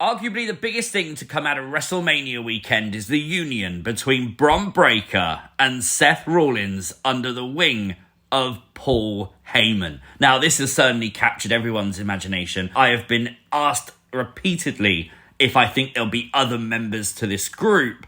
Arguably the biggest thing to come out of WrestleMania weekend is the union between Bron Breakker and Seth Rollins under the wing of Paul Heyman. Now, this has certainly captured everyone's imagination. I have been asked repeatedly if I think there'll be other members to this group,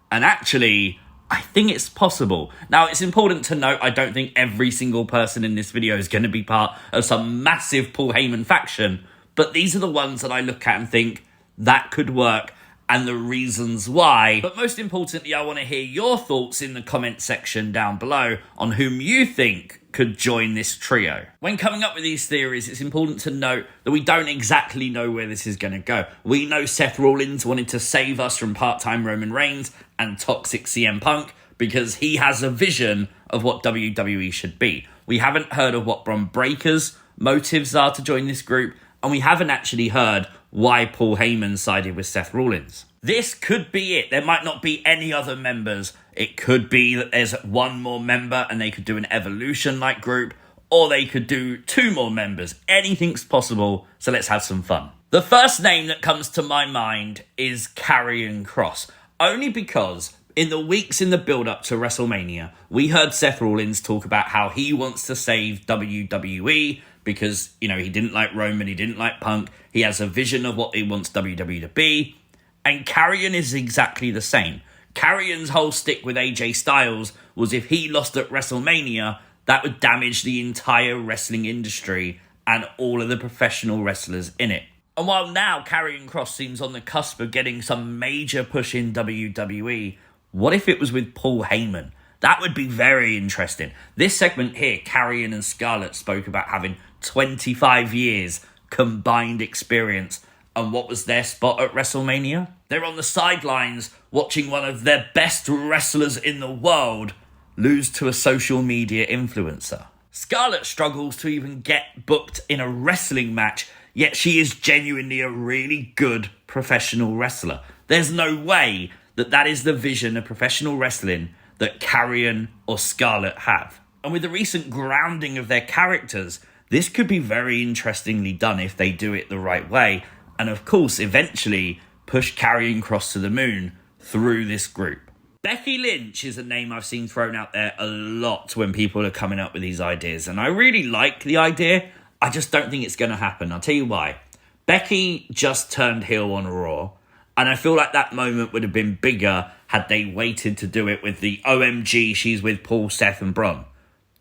and actually, I think it's possible. Now, it's important to note I don't think every single person in this video is going to be part of some massive Paul Heyman faction, but these are the ones that I look at and think that could work and the reasons why. But most importantly, I want to hear your thoughts in the comment section down below on whom you think could join this trio. When coming up with these theories, it's important to note that we don't exactly know where this is going to go. We know Seth Rollins wanted to save us from part-time Roman Reigns and toxic CM Punk because he has a vision of what WWE should be. We haven't heard of what Bron Breakker's motives are to join this group, and we haven't actually heard why Paul Heyman sided with Seth Rollins. This could be it. There might not be any other members. It could be that there's one more member and they could do an evolution-like group, or they could do two more members. Anything's possible, so let's have some fun. The first name that comes to my mind is Karrion Kross, only because in the weeks in the build-up to WrestleMania, we heard Seth Rollins talk about how he wants to save WWE because, you know, he didn't like Roman, he didn't like Punk. He has a vision of what he wants WWE to be. And Karrion is exactly the same. Karrion's whole stick with AJ Styles was if he lost at WrestleMania, that would damage the entire wrestling industry and all of the professional wrestlers in it. And while now Karrion Kross seems on the cusp of getting some major push in WWE, what if it was with Paul Heyman? That would be very interesting. This segment here, Carrie and Scarlet spoke about having 25 years combined experience, and what was their spot at WrestleMania? They're on the sidelines watching one of their best wrestlers in the world lose to a social media influencer. Scarlet struggles to even get booked in a wrestling match, yet she is genuinely a really good professional wrestler. There's no way that that is the vision of professional wrestling that Karrion or Scarlet have. And with the recent grounding of their characters, this could be very interestingly done if they do it the right way. And of course, eventually push Karrion Kross to the moon through this group. Becky Lynch is a name I've seen thrown out there a lot when people are coming up with these ideas. And I really like the idea. I just don't think it's going to happen. I'll tell you why. Becky just turned heel on Raw. And I feel like that moment would have been bigger had they waited to do it with the OMG, she's with Paul, Seth and Bron.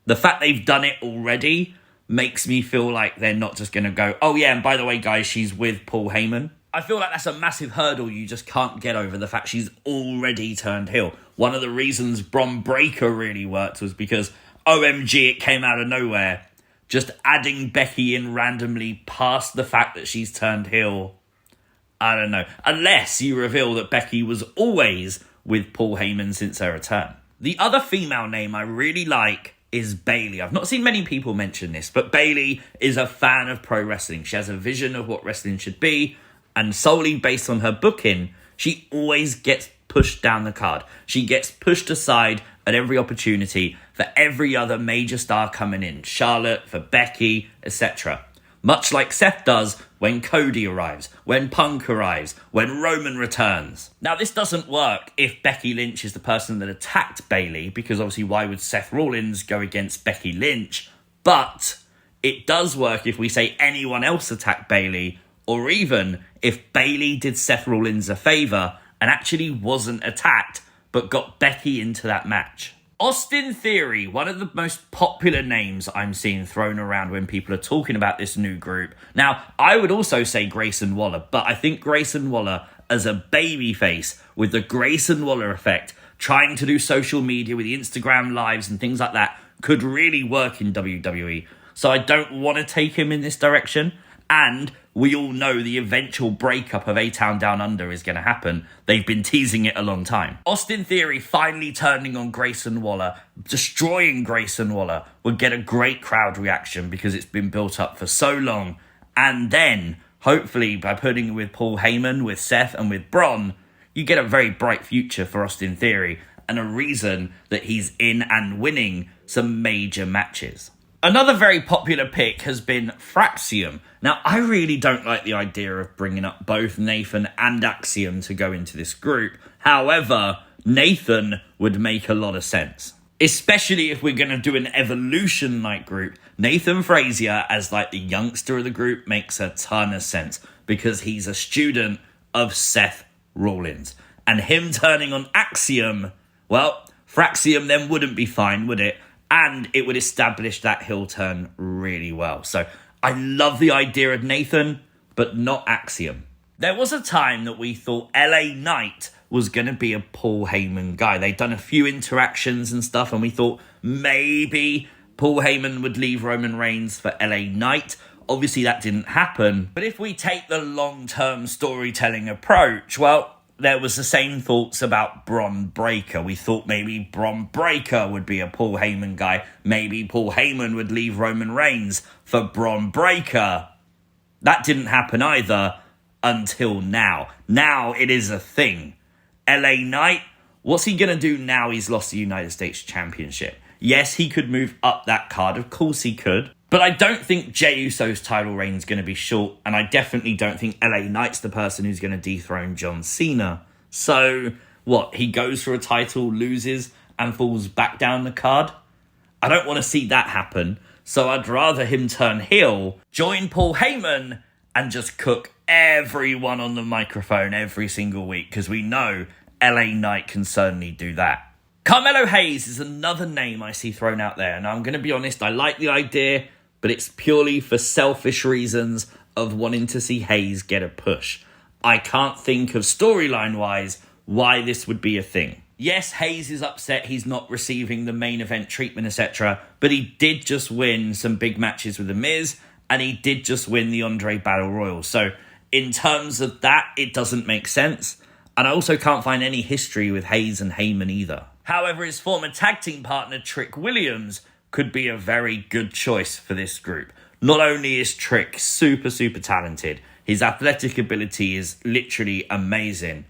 The fact they've done it already makes me feel like they're not just going to go, oh yeah, and by the way, guys, she's with Paul Heyman. I feel like that's a massive hurdle you just can't get over, the fact she's already turned heel. One of the reasons Bron Breakker really worked was because OMG, it came out of nowhere. Just adding Becky in randomly past the fact that she's turned heel, I don't know. Unless you reveal that Becky was always with Paul Heyman since her return. The other female name I really like is Bayley. I've not seen many people mention this, but Bayley is a fan of pro wrestling. She has a vision of what wrestling should be, and solely based on her booking, she always gets pushed down the card. She gets pushed aside at every opportunity for every other major star coming in. Charlotte, for Becky, etc. Much like Seth does when Cody arrives, when Punk arrives, when Roman returns. Now, this doesn't work if Becky Lynch is the person that attacked Bayley, because obviously why would Seth Rollins go against Becky Lynch? But it does work if we say anyone else attacked Bayley, or even if Bayley did Seth Rollins a favour and actually wasn't attacked, but got Becky into that match. Austin Theory, one of the most popular names I'm seeing thrown around when people are talking about this new group. Now, I would also say Grayson Waller, but I think Grayson Waller as a babyface with the Grayson Waller effect, trying to do social media with the Instagram lives and things like that, could really work in WWE. So I don't want to take him in this direction. And we all know the eventual breakup of A-Town Down Under is going to happen. They've been teasing it a long time. Austin Theory finally turning on Grayson Waller, destroying Grayson Waller, would get a great crowd reaction because it's been built up for so long. And then, hopefully, by putting it with Paul Heyman, with Seth and with Bron, you get a very bright future for Austin Theory and a reason that he's in and winning some major matches. Another very popular pick has been Fraium. Now, I really don't like the idea of bringing up both Nathan and Axiom to go into this group. However, Nathan would make a lot of sense. Especially if we're going to do an Evolution-like group. Nathan Frazer as like the youngster of the group makes a ton of sense because he's a student of Seth Rollins. And him turning on Axiom, well, Fraium then wouldn't be fine, would it? And it would establish that heel turn really well. So I love the idea of Nathan, but not Axiom. There was a time that we thought LA Knight was going to be a Paul Heyman guy. They'd done a few interactions and stuff, and we thought maybe Paul Heyman would leave Roman Reigns for LA Knight. Obviously, that didn't happen. But if we take the long-term storytelling approach, well, there was the same thoughts about Bron Breakker. We thought maybe Bron Breakker would be a Paul Heyman guy. Maybe Paul Heyman would leave Roman Reigns for Bron Breakker. That didn't happen either until now. Now it is a thing. LA Knight, what's he going to do now he's lost the United States Championship? Yes, he could move up that card. Of course he could. But I don't think Jey Uso's title reign is going to be short. And I definitely don't think LA Knight's the person who's going to dethrone John Cena. So, what? He goes for a title, loses, and falls back down the card? I don't want to see that happen. So I'd rather him turn heel, join Paul Heyman, and just cook everyone on the microphone every single week. Because we know LA Knight can certainly do that. Carmelo Hayes is another name I see thrown out there. And I'm going to be honest, I like the idea, but it's purely for selfish reasons of wanting to see Hayes get a push. I can't think of storyline-wise why this would be a thing. Yes, Hayes is upset he's not receiving the main event treatment, etc. But he did just win some big matches with The Miz, and he did just win the Andre Battle Royal. So in terms of that, it doesn't make sense. And I also can't find any history with Hayes and Heyman either. However, his former tag team partner, Trick Williams, could be a very good choice for this group. Not only is Trick super talented, his athletic ability is literally amazing.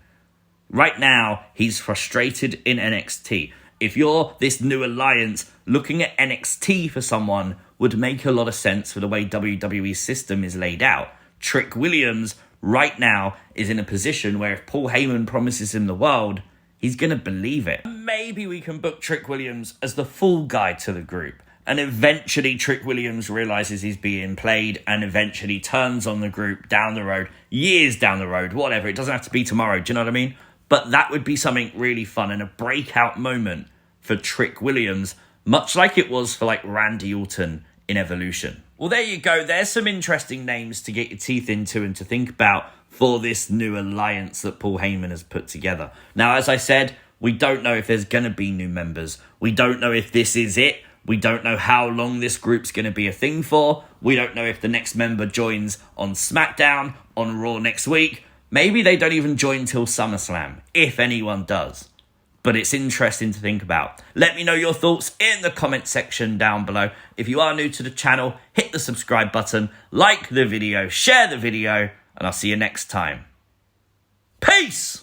Right now, he's frustrated in NXT. If you're this new alliance, looking at NXT for someone would make a lot of sense for the way WWE's system is laid out. Trick Williams, right now, is in a position where if Paul Heyman promises him the world, he's going to believe it. Maybe we can book Trick Williams as the fall guy to the group. And eventually Trick Williams realises he's being played and eventually turns on the group down the road, years down the road, whatever. It doesn't have to be tomorrow, do you know what I mean? But that would be something really fun and a breakout moment for Trick Williams, much like it was for like Randy Orton in Evolution. Well, there you go. There's some interesting names to get your teeth into and to think about for this new alliance that Paul Heyman has put together. Now, as I said, we don't know if there's going to be new members. We don't know if this is it. We don't know how long this group's going to be a thing for. We don't know if the next member joins on SmackDown, on Raw next week. Maybe they don't even join till SummerSlam, if anyone does. But it's interesting to think about. Let me know your thoughts in the comment section down below. If you are new to the channel, hit the subscribe button, like the video, share the video, and I'll see you next time. Peace!